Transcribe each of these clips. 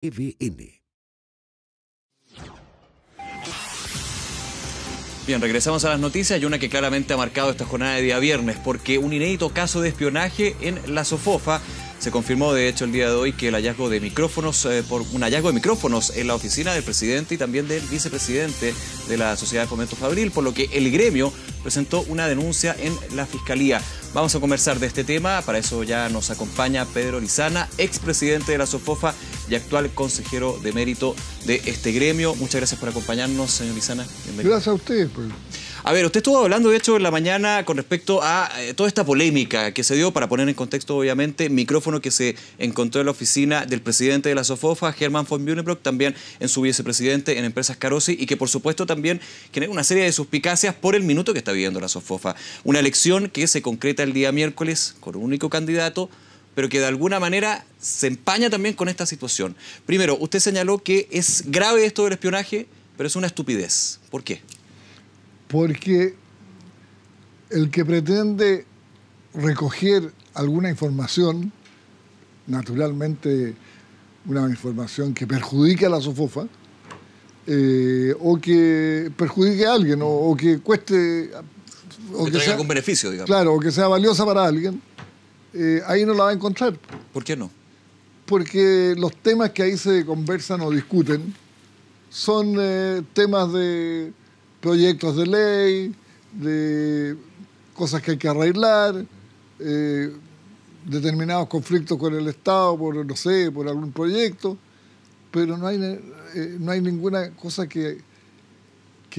EVN. Bien, regresamos a las noticias y una que claramente ha marcado esta jornada de día viernes, porque un inédito caso de espionaje en la SOFOFA. Se confirmó, de hecho, el día de hoy que el hallazgo de micrófonos, un hallazgo de micrófonos en la oficina del presidente y también del vicepresidente de la Sociedad de Fomento Fabril, por lo que el gremio presentó una denuncia en la Fiscalía. Vamos a conversar de este tema, para eso ya nos acompaña Pedro Lizana, expresidente de la SOFOFA y actual consejero de mérito de este gremio. Muchas gracias por acompañarnos, señor Lizana. Bienvenido. Gracias a ustedes. Pues. A ver, usted estuvo hablando, de hecho, en la mañana con respecto a toda esta polémica que se dio, para poner en contexto, obviamente, micrófono que se encontró en la oficina del presidente de la SOFOFA, Herman von Beunenbrock, también en su vicepresidente en Empresas Carosi, y que, por supuesto, también genera una serie de suspicacias por el minuto que está viviendo la SOFOFA. Una elección que se concreta el día miércoles con un único candidato, pero que de alguna manera se empaña también con esta situación. Primero, usted señaló que es grave esto del espionaje, pero es una estupidez. ¿Por qué? Porque el que pretende recoger alguna información, naturalmente una información que perjudique a la SOFOFA, o que perjudique a alguien, o que cueste... O que traiga algún beneficio, digamos. Claro, o que sea valiosa para alguien, ahí no la va a encontrar. ¿Por qué no? Porque los temas que ahí se conversan o discuten son temas de proyectos de ley, de cosas que hay que arreglar, determinados conflictos con el Estado por, no sé, por algún proyecto, pero no hay ninguna cosa que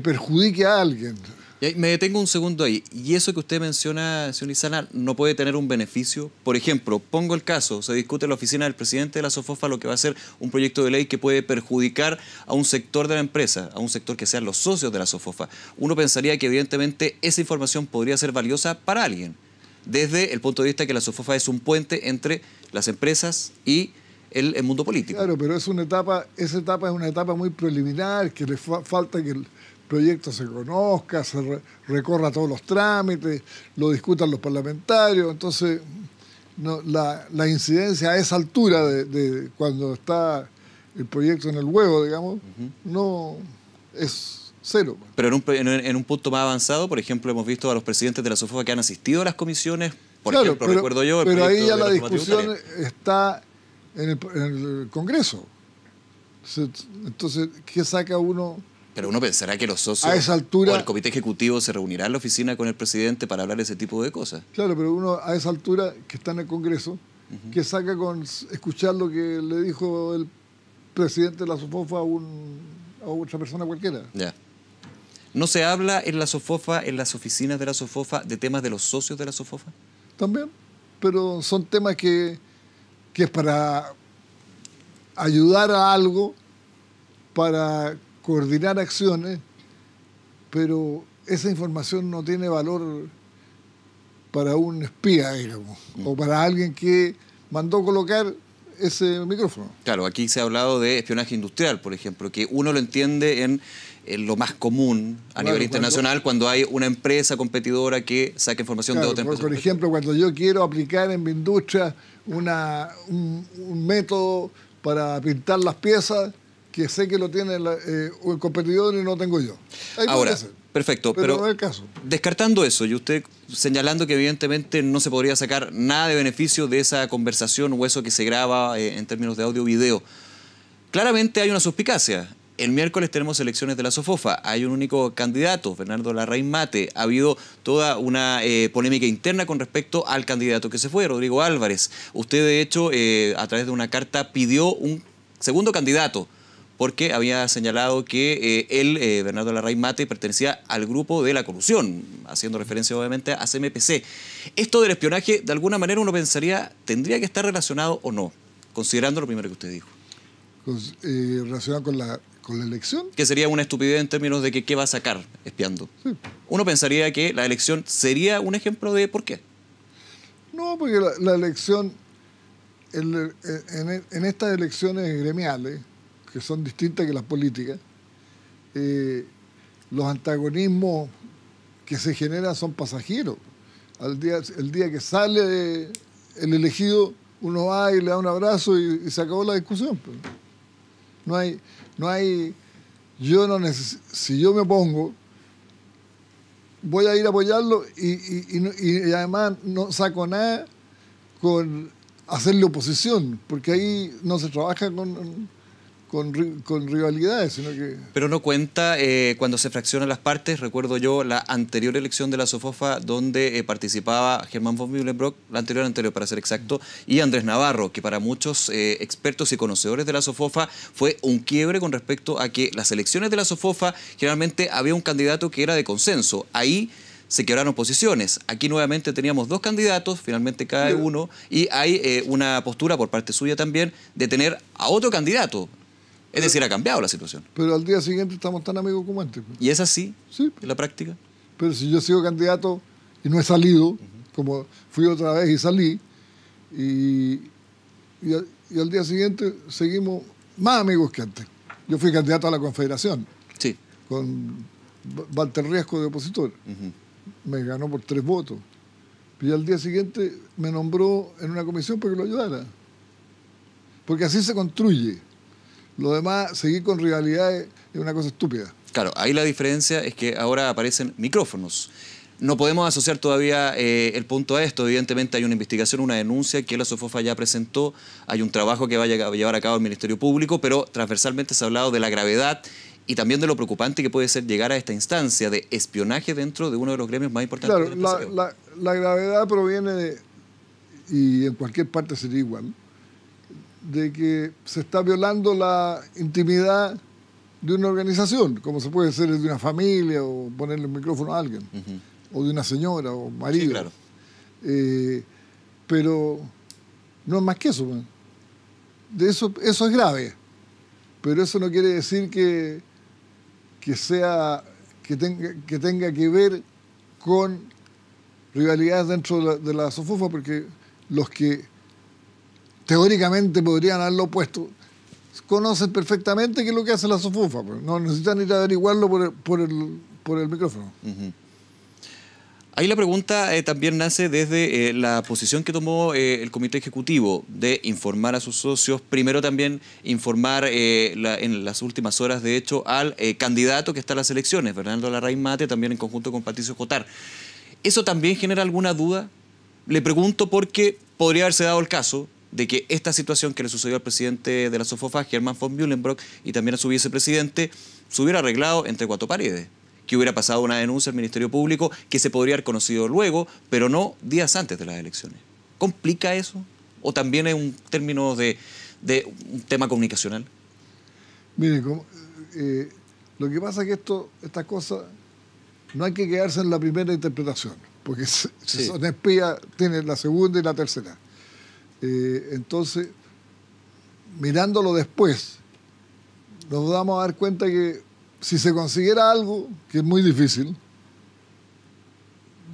perjudique a alguien. Y me detengo un segundo ahí. ¿Y eso que usted menciona, señor Lizana, no puede tener un beneficio? Por ejemplo, pongo el caso, se discute en la oficina del presidente de la SOFOFA lo que va a ser un proyecto de ley que puede perjudicar a un sector de la empresa, a un sector que sean los socios de la SOFOFA. Uno pensaría que evidentemente esa información podría ser valiosa para alguien, desde el punto de vista que la SOFOFA es un puente entre las empresas y el mundo político. Claro, pero esa etapa es una etapa muy preliminar, que le falta que el proyecto se conozca, se recorra todos los trámites, lo discutan los parlamentarios. Entonces, no, la incidencia a esa altura de cuando está el proyecto en el huevo, digamos, no es cero. Pero en un punto más avanzado, por ejemplo, hemos visto a los presidentes de la SOFOFA que han asistido a las comisiones, por ejemplo, recuerdo yo... Pero ahí ya la discusión está en el Congreso. Entonces, ¿qué saca uno...? Pero uno pensará que los socios a esa altura, o el comité ejecutivo se reunirá en la oficina con el presidente para hablar de ese tipo de cosas. Claro, pero uno a esa altura, que está en el Congreso, ¿qué saca con escuchar lo que le dijo el presidente de la SOFOFA a otra persona cualquiera? Ya. ¿No se habla en la SOFOFA, en las oficinas de la SOFOFA, de temas de los socios de la SOFOFA? También, pero son temas que es para ayudar a algo, para coordinar acciones, pero esa información no tiene valor para un espía, digamos, o para alguien que mandó colocar ese micrófono. Claro, aquí se ha hablado de espionaje industrial, por ejemplo, que uno lo entiende en lo más común a nivel internacional, cuando hay una empresa competidora que saca información de otra empresa. Por ejemplo, cuando yo quiero aplicar en mi industria un método para pintar las piezas, que sé que lo tiene el competidor y no tengo yo. Ahora, perfecto, pero no es el caso. Descartando eso, y usted señalando que evidentemente no se podría sacar nada de beneficio de esa conversación o eso que se graba en términos de audio o video, claramente hay una suspicacia. El miércoles tenemos elecciones de la SOFOFA, hay un único candidato, Bernardo Larraín Mate. Ha habido toda una polémica interna con respecto al candidato que se fue, Rodrigo Álvarez. Usted, de hecho, a través de una carta pidió un segundo candidato, porque había señalado que él, Bernardo Larraín Mate, pertenecía al grupo de la colusión, haciendo referencia obviamente a CMPC. Esto del espionaje, de alguna manera uno pensaría, ¿tendría que estar relacionado o no? Considerando lo primero que usted dijo. ¿Relacionado con la elección? Que sería una estupidez en términos de que qué va a sacar espiando. Sí. Uno pensaría que la elección sería un ejemplo de por qué. No, porque la elección, en estas elecciones gremiales, que son distintas que las políticas, los antagonismos que se generan son pasajeros. El día que sale el elegido, uno va y le da un abrazo y se acabó la discusión. no hay, si yo me opongo, voy a ir a apoyarlo y además no saco nada con hacerle oposición, porque ahí no se trabaja con rivalidades, sino que... Pero no cuenta cuando se fraccionan las partes. Recuerdo yo la anterior elección de la SOFOFA donde participaba Germán von Willenbrock, la anterior para ser exacto, y Andrés Navarro, que para muchos expertos y conocedores de la SOFOFA fue un quiebre con respecto a que las elecciones de la SOFOFA generalmente había un candidato que era de consenso. Ahí se quebraron posiciones. Aquí nuevamente teníamos dos candidatos, finalmente cada uno, y hay una postura por parte suya también de tener a otro candidato. Es decir, ha cambiado la situación. Pero al día siguiente estamos tan amigos como antes. ¿Y es así Sí. en la práctica? Pero si yo sigo candidato y no he salido, como fui otra vez y salí, y al día siguiente seguimos más amigos que antes. Yo fui candidato a la Confederación, Sí. con Walter Riesco de opositor. Me ganó por 3 votos. Y al día siguiente me nombró en una comisión para que lo ayudara. Porque así se construye. Lo demás, seguir con rivalidades es una cosa estúpida. Claro, ahí la diferencia es que ahora aparecen micrófonos. No podemos asociar todavía el punto a esto. Evidentemente hay una investigación, una denuncia que la SOFOFA ya presentó. Hay un trabajo que va a llevar a cabo el Ministerio Público, pero transversalmente se ha hablado de la gravedad y también de lo preocupante que puede ser llegar a esta instancia de espionaje dentro de uno de los gremios más importantes Claro, del empresariado. la gravedad proviene de, y en cualquier parte sería igual, de que se está violando la intimidad de una organización, como se puede hacer de una familia o ponerle el micrófono a alguien, o de una señora o marido. Sí, claro. Pero no es más que eso. Man. Eso es grave, pero eso no quiere decir que tenga que ver con rivalidades dentro de la SOFOFA, porque los que teóricamente podrían haberlo puesto conocen perfectamente qué es lo que hace la SOFOFA. Pues. No necesitan ir a averiguarlo por el micrófono. Ahí la pregunta también nace desde la posición que tomó el Comité Ejecutivo de informar a sus socios, primero también informar en las últimas horas, de hecho, al candidato que está a las elecciones, Bernardo Larraín Mate, también en conjunto con Patricio Jotar. ¿Eso también genera alguna duda? Le pregunto porque podría haberse dado el caso de que esta situación que le sucedió al presidente de la SOFOFA, Germán von Willenbrock, y también a su vicepresidente, se hubiera arreglado entre cuatro paredes. Que hubiera pasado una denuncia al Ministerio Público que se podría haber conocido luego, pero no días antes de las elecciones. ¿Complica eso? ¿O también es un término de un tema comunicacional? Mire, lo que pasa es que estas cosas no hay que quedarse en la primera interpretación, porque si son espías, tienen la segunda y la tercera. Entonces, mirándolo después, nos vamos a dar cuenta que si se consiguiera algo, que es muy difícil,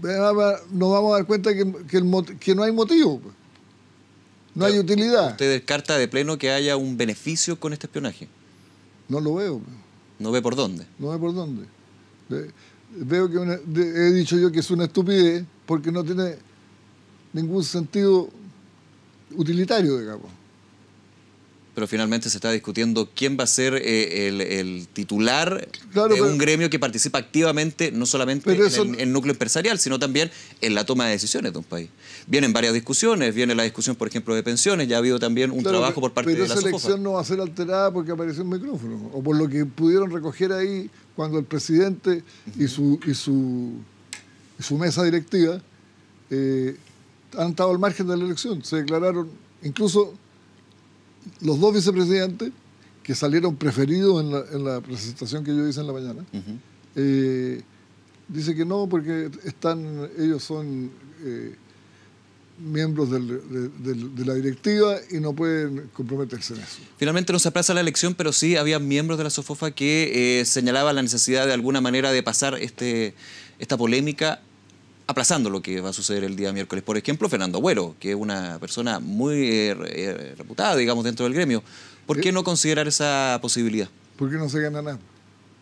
nos vamos a dar cuenta que no hay motivo, no hay utilidad. ¿Usted descarta de pleno que haya un beneficio con este espionaje? No lo veo. ¿No ve por dónde? No ve por dónde. Veo que he dicho yo que es una estupidez porque no tiene ningún sentido utilitario, digamos. Pero finalmente se está discutiendo quién va a ser el titular de un gremio que participa activamente, no solamente en el núcleo empresarial, sino también en la toma de decisiones de un país. Vienen varias discusiones, viene la discusión, por ejemplo, de pensiones, ya ha habido también un trabajo por parte de la SOFOFA. Pero esa elección no va a ser alterada porque apareció un micrófono, o por lo que pudieron recoger ahí cuando el presidente y su mesa directiva han estado al margen de la elección. Se declararon, incluso los dos vicepresidentes que salieron preferidos en la presentación que yo hice en la mañana, dice que no, porque ellos son miembros de la directiva y no pueden comprometerse en eso. Finalmente no se aplaza la elección, pero sí había miembros de la SOFOFA que señalaban la necesidad de alguna manera de pasar esta polémica aplazando lo que va a suceder el día miércoles. Por ejemplo, Fernando Agüero, que es una persona muy reputada, digamos, dentro del gremio. ¿Por qué no considerar esa posibilidad? Porque no se gana nada.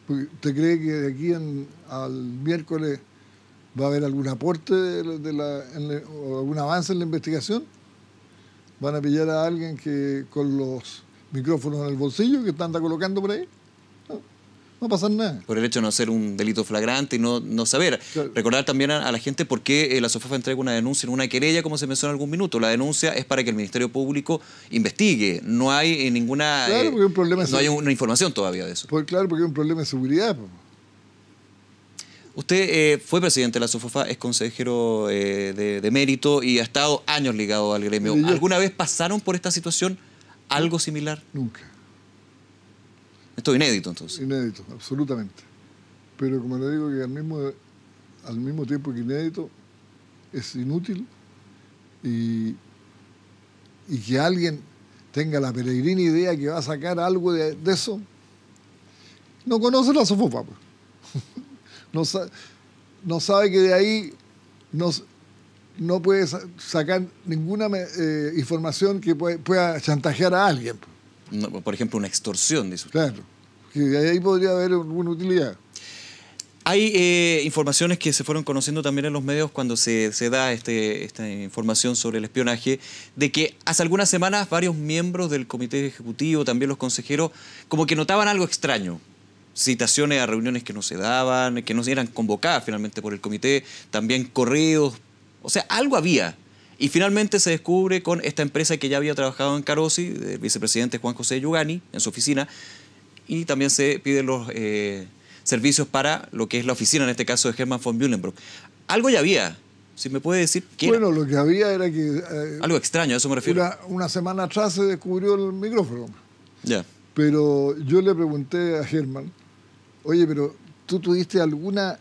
¿Usted cree que de aquí al miércoles va a haber algún aporte o algún avance en la investigación? ¿Van a pillar a alguien que con los micrófonos en el bolsillo que anda colocando por ahí. No pasa nada. Por el hecho de no ser un delito flagrante y no saber. Claro. Recordar también a la gente por qué la SOFOFA entrega una denuncia en una querella, como se mencionó en algún minuto. La denuncia es para que el Ministerio Público investigue. No hay ninguna... Claro, porque hay un problema no hay una información todavía de eso. Claro, porque hay un problema de seguridad. Usted fue presidente de la SOFOFA, es consejero de mérito y ha estado años ligado al gremio. ¿Alguna vez pasaron por esta situación algo similar? Nunca. Esto es inédito, entonces. Inédito, absolutamente. Pero como le digo, que al mismo tiempo que inédito, es inútil y que alguien tenga la peregrina idea que va a sacar algo de eso, no conoce la SOFOFA. No sabe que de ahí no puede sacar ninguna información que pueda chantajear a alguien. No, por ejemplo, una extorsión, dice usted. Claro, que de ahí podría haber alguna utilidad. Hay informaciones que se fueron conociendo también en los medios cuando se da esta información sobre el espionaje, de que hace algunas semanas varios miembros del comité ejecutivo, también los consejeros, como que notaban algo extraño. Citaciones a reuniones que no se daban, que no eran convocadas finalmente por el comité, también correos, o sea, algo había. Y finalmente se descubre con esta empresa que ya había trabajado en Carosi, del vicepresidente Juan José Yugani, en su oficina, y también se piden los servicios para lo que es la oficina, en este caso de Herman von Bühlenbrock. Algo ya había, si me puede decir qué Bueno, era. lo que había era que... Algo extraño, a eso me refiero. Una semana atrás se descubrió el micrófono. Ya. Pero yo le pregunté a Herman, oye, pero ¿tú tuviste alguna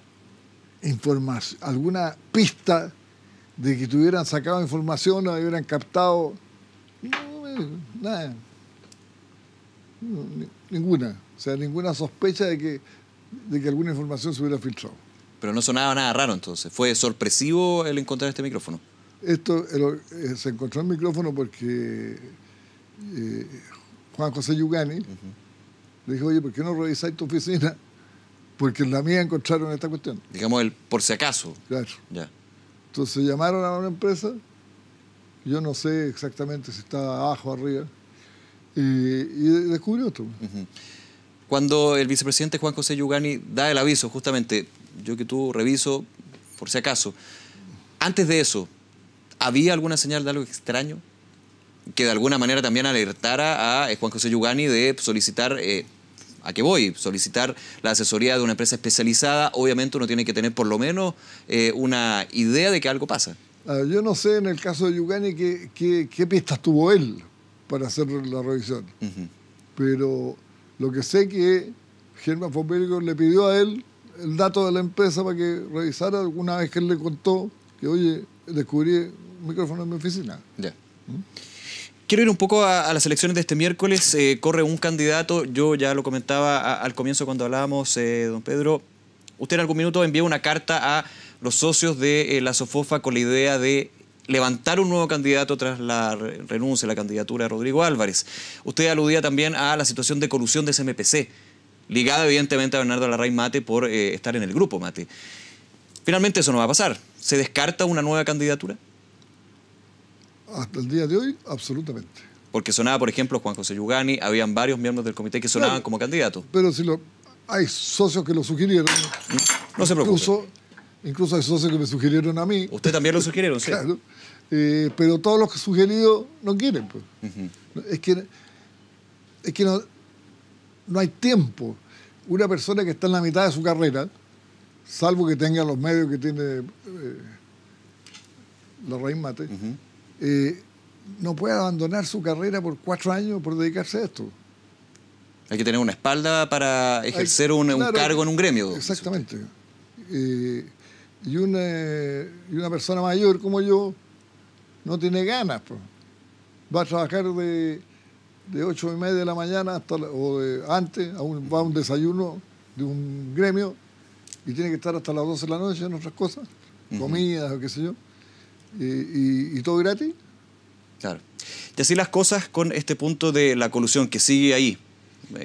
información, alguna pista de que tuvieran sacado información o hubieran captado? No, nada. No, ninguna. O sea, ninguna sospecha de que alguna información se hubiera filtrado. Pero no sonaba nada raro entonces. ¿Fue sorpresivo el encontrar este micrófono? Se encontró el micrófono porque Juan José Yugani le dijo, oye, ¿por qué no revisáis tu oficina? Porque en la mía encontraron esta cuestión. Digamos, el por si acaso. Claro. Ya. Entonces llamaron a una empresa, yo no sé exactamente si estaba abajo o arriba, y descubrió esto. Cuando el vicepresidente Juan José Yugani da el aviso, justamente, yo que tú reviso, por si acaso, antes de eso, ¿había alguna señal de algo extraño? Que de alguna manera también alertara a Juan José Yugani de solicitar, ¿a qué voy? Solicitar la asesoría de una empresa especializada. Obviamente uno tiene que tener por lo menos una idea de que algo pasa. Yo no sé en el caso de Yugani qué pistas tuvo él para hacer la revisión. Pero lo que sé que Herman von Bühlenbrock le pidió a él el dato de la empresa para que revisara alguna vez que él le contó que, oye, descubrí un micrófono en mi oficina. Ya. Quiero ir un poco a las elecciones de este miércoles. Corre un candidato, yo ya lo comentaba al comienzo cuando hablábamos, don Pedro. Usted en algún minuto envió una carta a los socios de la SOFOFA con la idea de levantar un nuevo candidato tras la renuncia a la candidatura de Rodrigo Álvarez. Usted aludía también a la situación de colusión de SMPC, ligada evidentemente a Bernardo Larraín Mate por estar en el grupo Mate. Finalmente eso no va a pasar. ¿Se descarta una nueva candidatura? Hasta el día de hoy, absolutamente. Porque sonaba, por ejemplo, Juan José Yugani, habían varios miembros del comité que sonaban como candidatos. Pero si hay socios que lo sugirieron. No se preocupe. Incluso hay socios que me sugirieron a mí. Usted también lo sugirieron, sí. Claro. Pero todos los que sugeridos no quieren. Pues. Es que no hay tiempo. Una persona que está en la mitad de su carrera, salvo que tenga los medios que tiene Larraín Mate, no puede abandonar su carrera por 4 años por dedicarse a esto. Hay que tener una espalda para ejercer un cargo en un gremio. Exactamente. Y una persona mayor como yo no tiene ganas. Pues. Va a trabajar de 8:30 de la mañana antes, va a un desayuno de un gremio y tiene que estar hasta las 12 de la noche en otras cosas, comidas o qué sé yo, y todo gratis. Claro. Y así las cosas con este punto de la colusión que sigue ahí.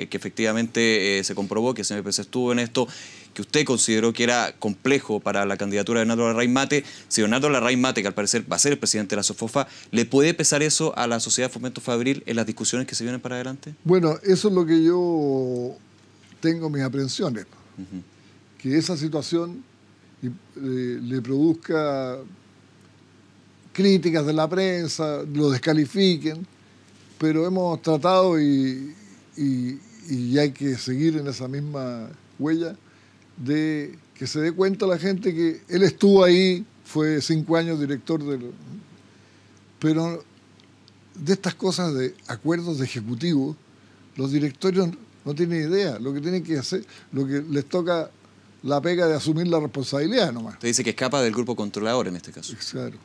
que efectivamente se comprobó que CMPC estuvo en esto, que usted consideró que era complejo para la candidatura de Bernardo Larraín Mate. Si Bernardo Larraín Mate, que al parecer va a ser el presidente de la SOFOFA, ¿le puede pesar eso a la Sociedad de Fomento Fabril en las discusiones que se vienen para adelante? Bueno, eso es lo que yo tengo mis aprensiones. Que esa situación le produzca críticas de la prensa, lo descalifiquen, pero hemos tratado y hay que seguir en esa misma huella de que se dé cuenta la gente que él estuvo ahí, fue 5 años director pero de estas cosas de acuerdos de ejecutivos, los directorios no tienen idea. Lo que tienen que hacer, lo que les toca la pega de asumir la responsabilidad nomás. Usted dice que escapa del grupo controlador en este caso. Claro.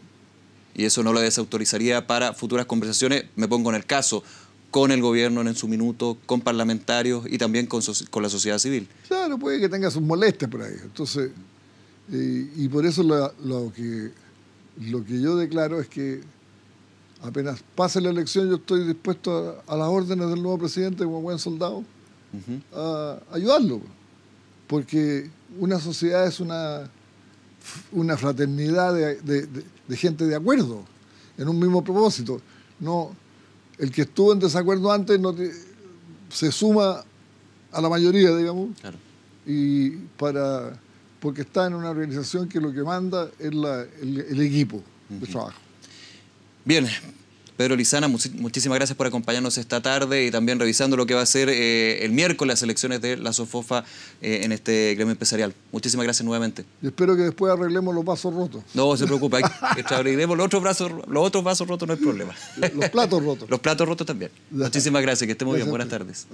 Y eso no lo desautorizaría para futuras conversaciones, me pongo en el caso, con el gobierno en su minuto, con parlamentarios y también con la sociedad civil. Claro, puede que tenga sus molestias por ahí. Entonces, y por eso lo que yo declaro es que apenas pase la elección yo estoy dispuesto a las órdenes del nuevo presidente como buen soldado a ayudarlo. Porque una sociedad es una fraternidad de gente de acuerdo en un mismo propósito. No, el que estuvo en desacuerdo antes se suma a la mayoría, digamos, claro. Porque está en una organización que lo que manda es el equipo de trabajo. Bien, Pedro Lizana, muchísimas gracias por acompañarnos esta tarde y también revisando lo que va a ser el miércoles las elecciones de la SOFOFA en este gremio empresarial. Muchísimas gracias nuevamente. Y espero que después arreglemos los vasos rotos. No se preocupe, arreglemos los otros vasos rotos, no hay problema. Los platos rotos. Los platos rotos también. Muchísimas gracias, que estemos bien. Buenas tardes.